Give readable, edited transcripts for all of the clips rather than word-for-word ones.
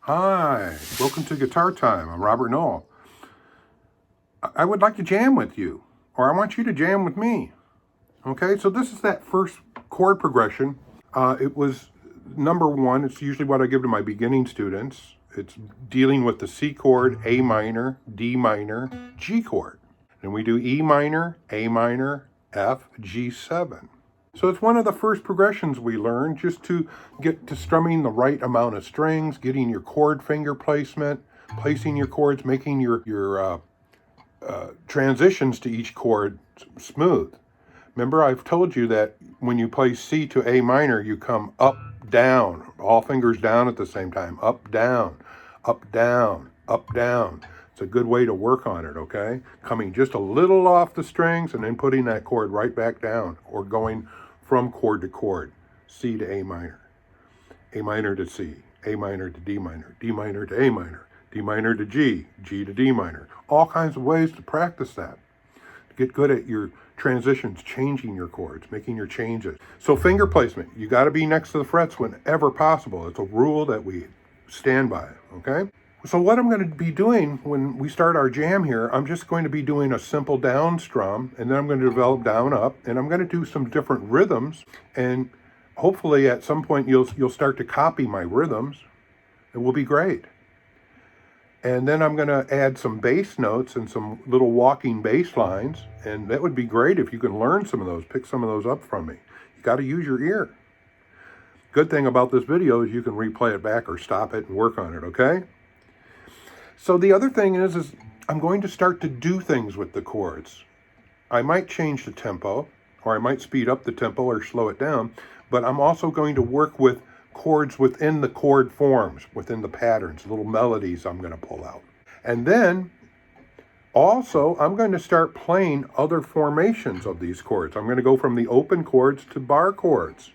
Hi, welcome to Guitar Time. I'm Robert Knoll. I would like to jam with you, or I want you to jam with me. Okay, so this is that first chord progression. It was number one. It's usually what I give to my beginning students. It's dealing with the C chord, A minor, D minor, G chord. And we do E minor, A minor, F, G7. So it's one of the first progressions we learn just to get to strumming the right amount of strings, getting your chord finger placement, placing your chords, making your transitions to each chord smooth. Remember, I've told you that when you play C to A minor, you come up, down, all fingers down at the same time, up, down, up, down, up, down. It's a good way to work on it, okay? Coming just a little off the strings and then putting that chord right back down, or going from chord to chord, C to A minor to C, A minor to D minor to A minor, D minor to G, G to D minor. All kinds of ways to practice that. Get good at your transitions, changing your chords, making your changes. So finger placement, you got to be next to the frets whenever possible. It's a rule that we stand by, okay? So what I'm going to be doing when we start our jam here, I'm just going to be doing a simple down strum, and then I'm going to develop down up, and I'm going to do some different rhythms, and hopefully at some point you'll start to copy my rhythms. It will be great. And then I'm going to add some bass notes and some little walking bass lines, and that would be great if you can learn some of those, pick some of those up from me. You got to use your ear. Good thing about this video is you can replay it back or stop it and work on it, okay? So the other thing is I'm going to start to do things with the chords. I might change the tempo, or I might speed up the tempo or slow it down, but I'm also going to work with chords within the chord forms, within the patterns, little melodies I'm going to pull out. And then also I'm going to start playing other formations of these chords. I'm going to go from the open chords to bar chords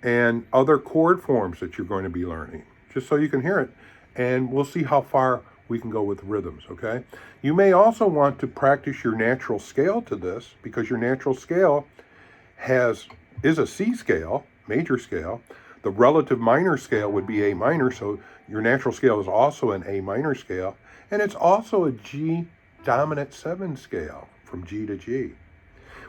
and other chord forms that you're going to be learning, just so you can hear it. And we'll see how far we can go with rhythms, okay? You may also want to practice your natural scale to this, because your natural scale is a C scale, major scale. The relative minor scale would be A minor, so your natural scale is also an A minor scale, and it's also a G dominant 7 scale, from G to G.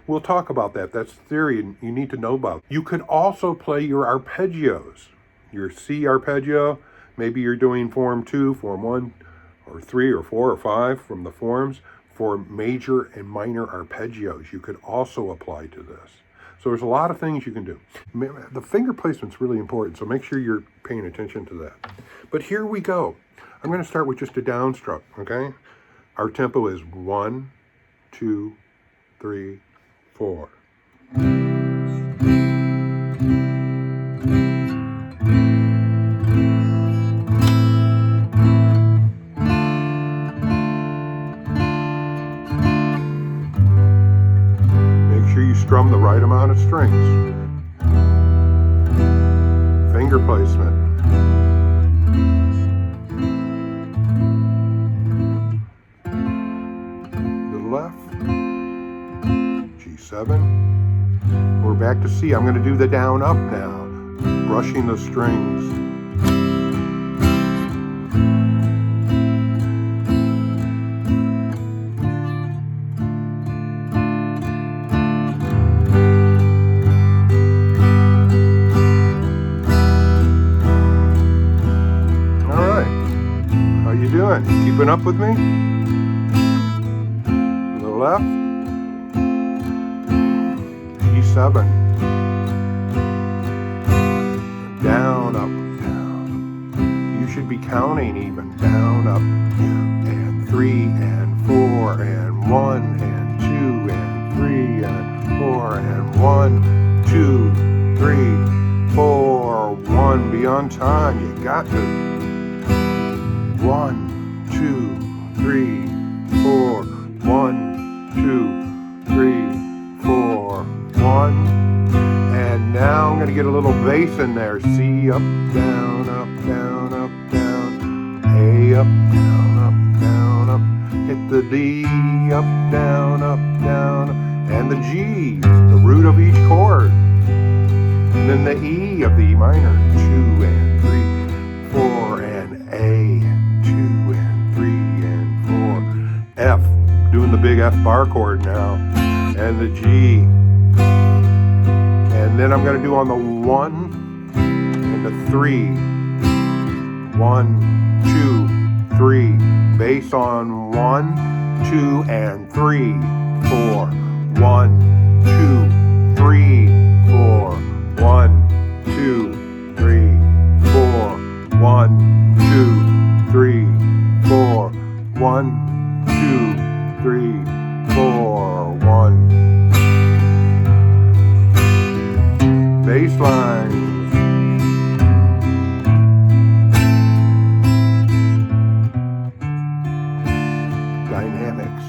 We'll talk about that. That's theory, and you need to know about it. You could also play your arpeggios, your C arpeggio. Maybe you're doing form 2, form 1, or 3, or 4, or 5 from the forms. For major and minor arpeggios, you could also apply to this. So there's a lot of things you can do. The finger placement's really important, so make sure you're paying attention to that. But here we go. I'm going to start with just a down strum, okay? Our tempo is 1, 2, 3, 4. Strum the right amount of strings. Finger placement. To the left. G7. We're back to C. I'm going to do the down up now, brushing the strings. Keeping up with me? To the left. G7. Down, up, down. You should be counting even. Down, up, and 3, and 4, and 1, and 2, and 3, and 4, and 1, 2, 3, 4, 1. Be on time. You got to. 1, 2, 3, 4, 1, 2, 3, 4, 1. And now I'm going to get a little bass in there. C, up, down, up, down, up, down. A, up, down, up, down, up. Hit the D, up, down, and the G, the root of each chord. And then the E of the E minor, 2 and 3, 4 and F bar chord now, and the G. And then I'm going to do on the 1 and the 3. 1, 2, 3. Bass on 1, 2, and 3, 4. 1, 2, 3, 4. 1, 2, 3, 4. 1, 2, 3, 4. 1, 2, 3, 4. 1. Bass lines. Dynamics.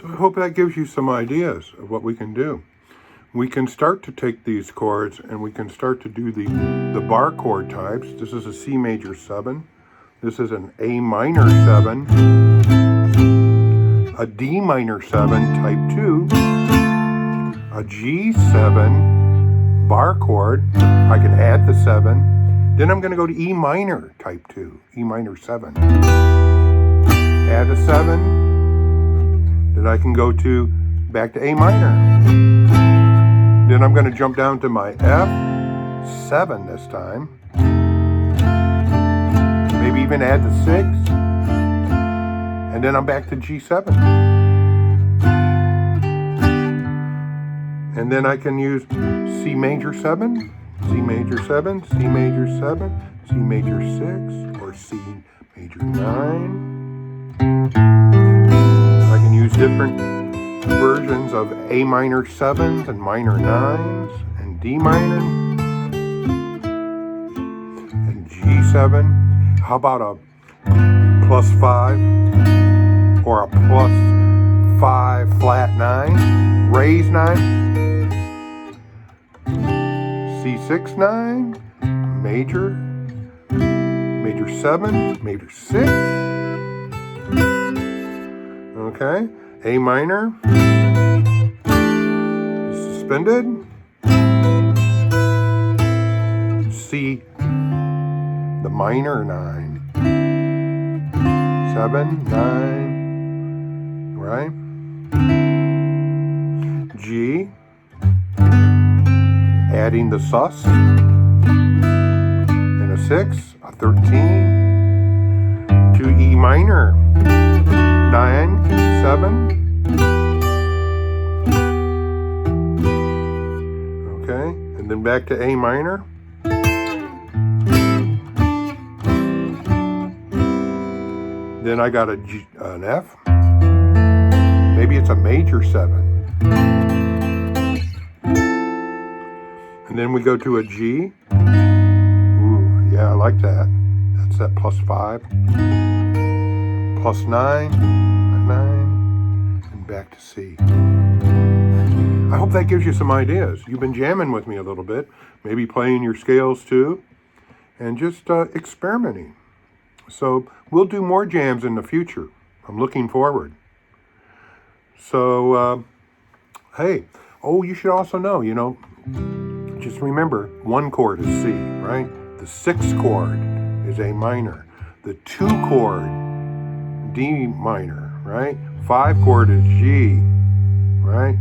So I hope that gives you some ideas of what we can do. We can start to take these chords and we can start to do the bar chord types. This is a C major 7. This is an A minor 7. A D minor 7 type 2. A G7 bar chord. I can add the 7. Then I'm going to go to E minor type 2. E minor 7. Add a 7. Then I can go to back to A minor. Then I'm going to jump down to my F7 this time. Maybe even add the 6. And then I'm back to G7. And then I can use C major 7, C major 7, C major 7, C major 6, or C major 9. I can use different versions of A minor 7s and minor 9s and D minor and G7. How about a +5 or a +5 flat 9, raise 9, C6 9, major 7, major 6. Okay. A minor, suspended, C, the minor 9, 7, 9, right? G, adding the sus, and a 6, a 13, to E minor, 9, 7. Okay, and then back to A minor. Then I got an F. Maybe it's a major 7. And then we go to a G. Ooh, yeah, I like that. That's that +5. +9, 9, and back to C. I hope that gives you some ideas. You've been jamming with me a little bit, maybe playing your scales too, and just experimenting. So we'll do more jams in the future. I'm looking forward. So, hey, you should also know, just remember, 1 chord is C, right? The 6th chord is A minor. The 2 chord, D minor, right? 5 chord is G, right?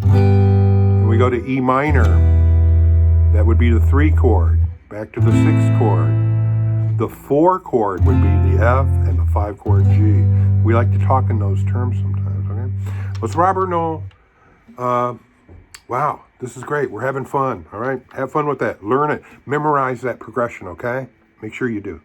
And we go to E minor. That would be the 3 chord. Back to the 6th chord. The 4 chord would be the F and the 5 chord G. We like to talk in those terms sometimes, okay? Well, it's Robert Knoll. Wow, this is great. We're having fun, all right? Have fun with that. Learn it. Memorize that progression, okay? Make sure you do.